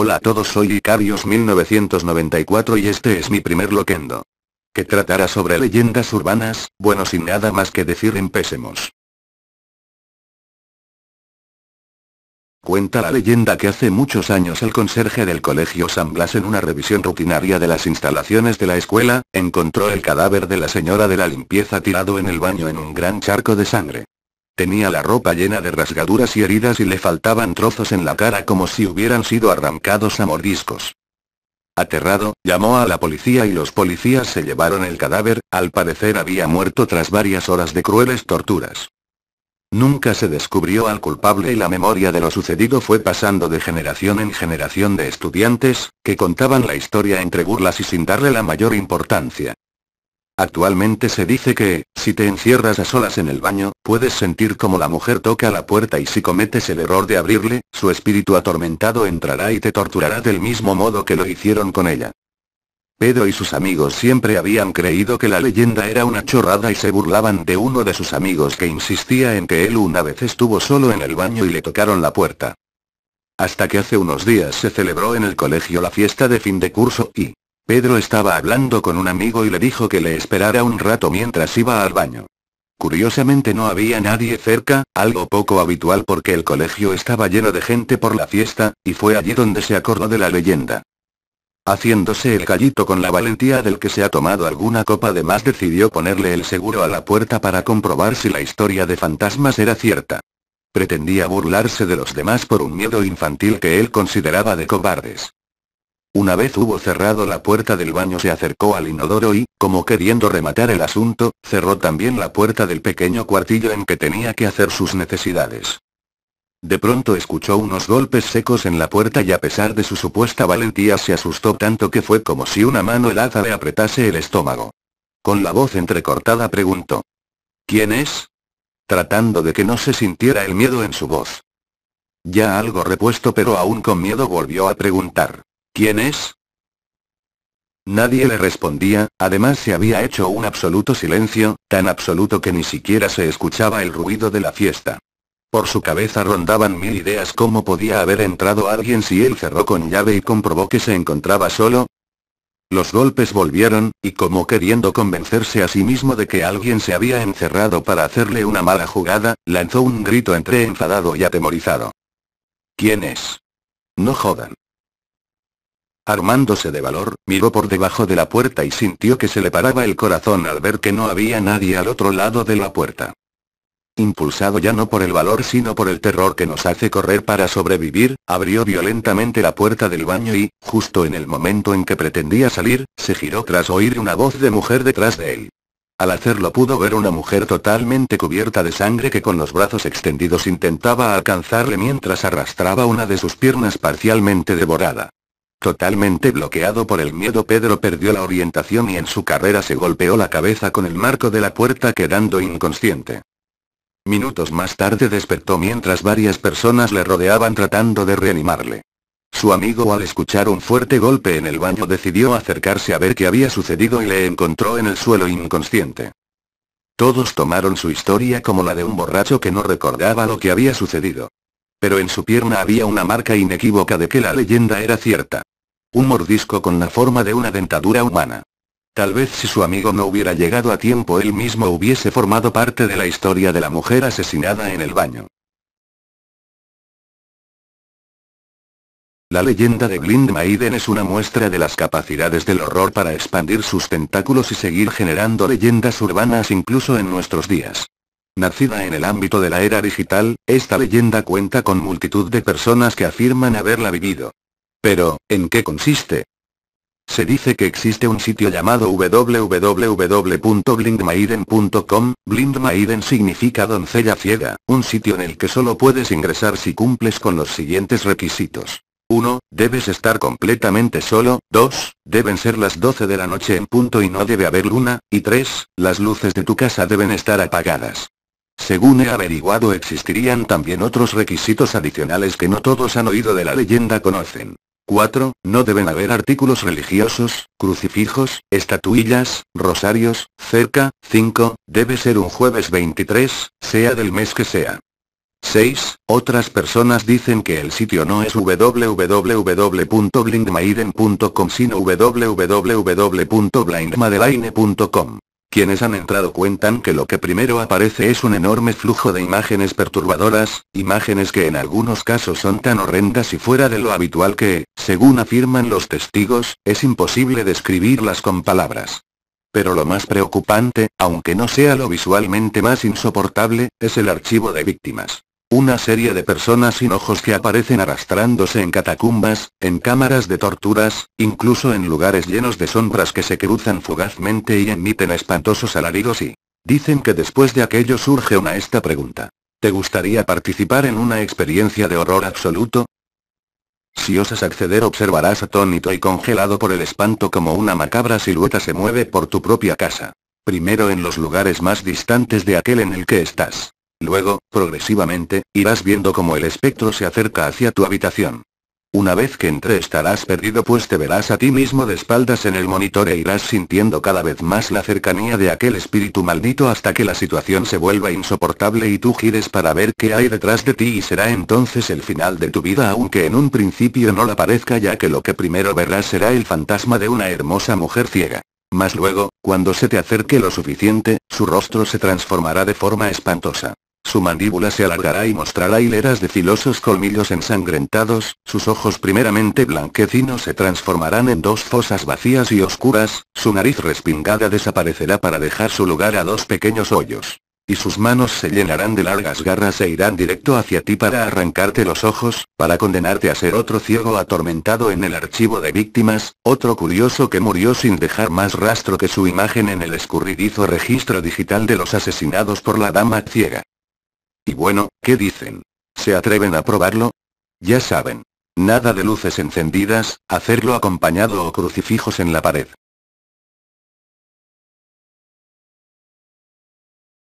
Hola a todos, soy Icarios 1994 y este es mi primer loquendo. Que tratará sobre leyendas urbanas, bueno, sin nada más que decir, empecemos. Cuenta la leyenda que hace muchos años el conserje del colegio San Blas, en una revisión rutinaria de las instalaciones de la escuela, encontró el cadáver de la señora de la limpieza tirado en el baño en un gran charco de sangre. Tenía la ropa llena de rasgaduras y heridas y le faltaban trozos en la cara como si hubieran sido arrancados a mordiscos. Aterrado, llamó a la policía y los policías se llevaron el cadáver. Al parecer había muerto tras varias horas de crueles torturas. Nunca se descubrió al culpable y la memoria de lo sucedido fue pasando de generación en generación de estudiantes, que contaban la historia entre burlas y sin darle la mayor importancia. Actualmente se dice que, si te encierras a solas en el baño, puedes sentir como la mujer toca la puerta y si cometes el error de abrirle, su espíritu atormentado entrará y te torturará del mismo modo que lo hicieron con ella. Pedro y sus amigos siempre habían creído que la leyenda era una chorrada y se burlaban de uno de sus amigos que insistía en que él una vez estuvo solo en el baño y le tocaron la puerta. Hasta que hace unos días se celebró en el colegio la fiesta de fin de curso y Pedro estaba hablando con un amigo y le dijo que le esperara un rato mientras iba al baño. Curiosamente no había nadie cerca, algo poco habitual porque el colegio estaba lleno de gente por la fiesta, y fue allí donde se acordó de la leyenda. Haciéndose el gallito con la valentía del que se ha tomado alguna copa de más, decidió ponerle el seguro a la puerta para comprobar si la historia de fantasmas era cierta. Pretendía burlarse de los demás por un miedo infantil que él consideraba de cobardes. Una vez hubo cerrado la puerta del baño, se acercó al inodoro y, como queriendo rematar el asunto, cerró también la puerta del pequeño cuartillo en que tenía que hacer sus necesidades. De pronto escuchó unos golpes secos en la puerta y a pesar de su supuesta valentía se asustó tanto que fue como si una mano helada le apretase el estómago. Con la voz entrecortada preguntó: ¿Quién es? Tratando de que no se sintiera el miedo en su voz. Ya algo repuesto pero aún con miedo volvió a preguntar: ¿Quién es? Nadie le respondía, además se había hecho un absoluto silencio, tan absoluto que ni siquiera se escuchaba el ruido de la fiesta. Por su cabeza rondaban mil ideas. ¿Cómo podía haber entrado alguien si él cerró con llave y comprobó que se encontraba solo? Los golpes volvieron, y como queriendo convencerse a sí mismo de que alguien se había encerrado para hacerle una mala jugada, lanzó un grito entre enfadado y atemorizado: ¿Quién es? No jodan. Armándose de valor, miró por debajo de la puerta y sintió que se le paraba el corazón al ver que no había nadie al otro lado de la puerta. Impulsado ya no por el valor sino por el terror que nos hace correr para sobrevivir, abrió violentamente la puerta del baño y, justo en el momento en que pretendía salir, se giró tras oír una voz de mujer detrás de él. Al hacerlo pudo ver una mujer totalmente cubierta de sangre que con los brazos extendidos intentaba alcanzarle mientras arrastraba una de sus piernas parcialmente devorada. Totalmente bloqueado por el miedo, Pedro perdió la orientación y en su carrera se golpeó la cabeza con el marco de la puerta quedando inconsciente. Minutos más tarde despertó mientras varias personas le rodeaban tratando de reanimarle. Su amigo, al escuchar un fuerte golpe en el baño, decidió acercarse a ver qué había sucedido y le encontró en el suelo inconsciente. Todos tomaron su historia como la de un borracho que no recordaba lo que había sucedido. Pero en su pierna había una marca inequívoca de que la leyenda era cierta. Un mordisco con la forma de una dentadura humana. Tal vez si su amigo no hubiera llegado a tiempo, él mismo hubiese formado parte de la historia de la mujer asesinada en el baño. La leyenda de Blind Maiden es una muestra de las capacidades del horror para expandir sus tentáculos y seguir generando leyendas urbanas incluso en nuestros días. Nacida en el ámbito de la era digital, esta leyenda cuenta con multitud de personas que afirman haberla vivido. Pero, ¿en qué consiste? Se dice que existe un sitio llamado www.blindmaiden.com, Blind Maiden significa doncella ciega, un sitio en el que solo puedes ingresar si cumples con los siguientes requisitos. 1. Debes estar completamente solo. 2. Deben ser las 12 de la noche en punto y no debe haber luna. Y 3. Las luces de tu casa deben estar apagadas. Según he averiguado, existirían también otros requisitos adicionales que no todos han oído de la leyenda conocen. 4. No deben haber artículos religiosos, crucifijos, estatuillas, rosarios, cerca. 5. Debe ser un jueves 23, sea del mes que sea. 6. Otras personas dicen que el sitio no es www.blindmaiden.com sino www.blindmadeline.com. Quienes han entrado cuentan que lo que primero aparece es un enorme flujo de imágenes perturbadoras, imágenes que en algunos casos son tan horrendas y fuera de lo habitual que, según afirman los testigos, es imposible describirlas con palabras. Pero lo más preocupante, aunque no sea lo visualmente más insoportable, es el archivo de víctimas. Una serie de personas sin ojos que aparecen arrastrándose en catacumbas, en cámaras de torturas, incluso en lugares llenos de sombras que se cruzan fugazmente y emiten espantosos alaridos y... Dicen que después de aquello surge esta pregunta. ¿Te gustaría participar en una experiencia de horror absoluto? Si osas acceder observarás atónito y congelado por el espanto como una macabra silueta se mueve por tu propia casa. Primero en los lugares más distantes de aquel en el que estás. Luego, progresivamente, irás viendo cómo el espectro se acerca hacia tu habitación. Una vez que entre estarás perdido pues te verás a ti mismo de espaldas en el monitor e irás sintiendo cada vez más la cercanía de aquel espíritu maldito hasta que la situación se vuelva insoportable y tú gires para ver qué hay detrás de ti y será entonces el final de tu vida aunque en un principio no la parezca ya que lo que primero verás será el fantasma de una hermosa mujer ciega. Mas luego, cuando se te acerque lo suficiente, su rostro se transformará de forma espantosa. Su mandíbula se alargará y mostrará hileras de filosos colmillos ensangrentados, sus ojos primeramente blanquecinos se transformarán en dos fosas vacías y oscuras, su nariz respingada desaparecerá para dejar su lugar a dos pequeños hoyos. Y sus manos se llenarán de largas garras e irán directo hacia ti para arrancarte los ojos, para condenarte a ser otro ciego atormentado en el archivo de víctimas, otro curioso que murió sin dejar más rastro que su imagen en el escurridizo registro digital de los asesinados por la dama ciega. Y bueno, ¿qué dicen? ¿Se atreven a probarlo? Ya saben. Nada de luces encendidas, hacerlo acompañado o crucifijos en la pared.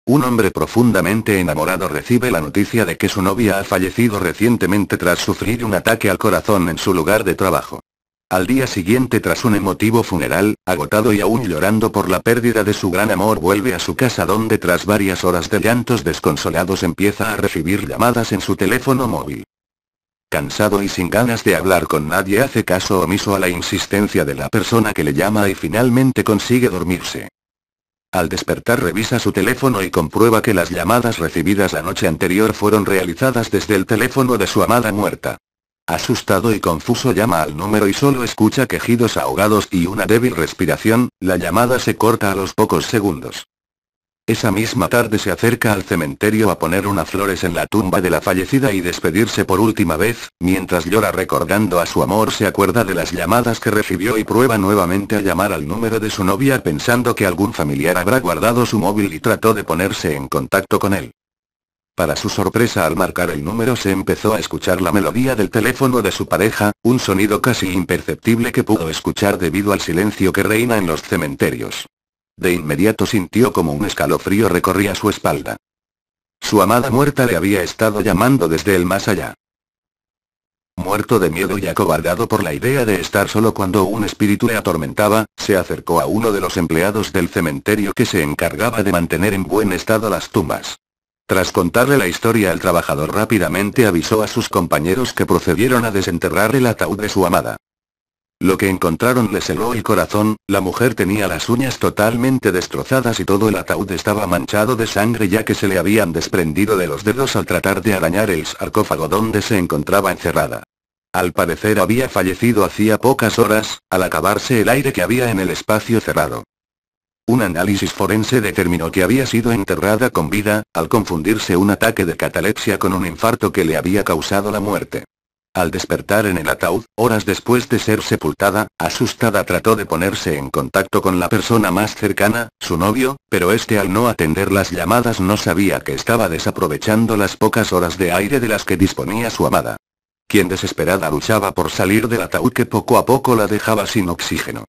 Un hombre profundamente enamorado recibe la noticia de que su novia ha fallecido recientemente tras sufrir un ataque al corazón en su lugar de trabajo. Al día siguiente tras un emotivo funeral, agotado y aún llorando por la pérdida de su gran amor vuelve a su casa donde tras varias horas de llantos desconsolados empieza a recibir llamadas en su teléfono móvil. Cansado y sin ganas de hablar con nadie hace caso omiso a la insistencia de la persona que le llama y finalmente consigue dormirse. Al despertar revisa su teléfono y comprueba que las llamadas recibidas la noche anterior fueron realizadas desde el teléfono de su amada muerta. Asustado y confuso llama al número y solo escucha quejidos ahogados y una débil respiración, la llamada se corta a los pocos segundos. Esa misma tarde se acerca al cementerio a poner unas flores en la tumba de la fallecida y despedirse por última vez, mientras llora recordando a su amor se acuerda de las llamadas que recibió y prueba nuevamente a llamar al número de su novia pensando que algún familiar habrá guardado su móvil y trató de ponerse en contacto con él. Para su sorpresa al marcar el número se empezó a escuchar la melodía del teléfono de su pareja, un sonido casi imperceptible que pudo escuchar debido al silencio que reina en los cementerios. De inmediato sintió como un escalofrío recorría su espalda. Su amada muerta le había estado llamando desde el más allá. Muerto de miedo y acobardado por la idea de estar solo cuando un espíritu le atormentaba, se acercó a uno de los empleados del cementerio que se encargaba de mantener en buen estado las tumbas. Tras contarle la historia el trabajador rápidamente avisó a sus compañeros que procedieron a desenterrar el ataúd de su amada. Lo que encontraron les heló el corazón, la mujer tenía las uñas totalmente destrozadas y todo el ataúd estaba manchado de sangre ya que se le habían desprendido de los dedos al tratar de arañar el sarcófago donde se encontraba encerrada. Al parecer había fallecido hacía pocas horas, al acabarse el aire que había en el espacio cerrado. Un análisis forense determinó que había sido enterrada con vida, al confundirse un ataque de catalepsia con un infarto que le había causado la muerte. Al despertar en el ataúd, horas después de ser sepultada, asustada trató de ponerse en contacto con la persona más cercana, su novio, pero este al no atender las llamadas no sabía que estaba desaprovechando las pocas horas de aire de las que disponía su amada. Quien desesperada luchaba por salir del ataúd que poco a poco la dejaba sin oxígeno.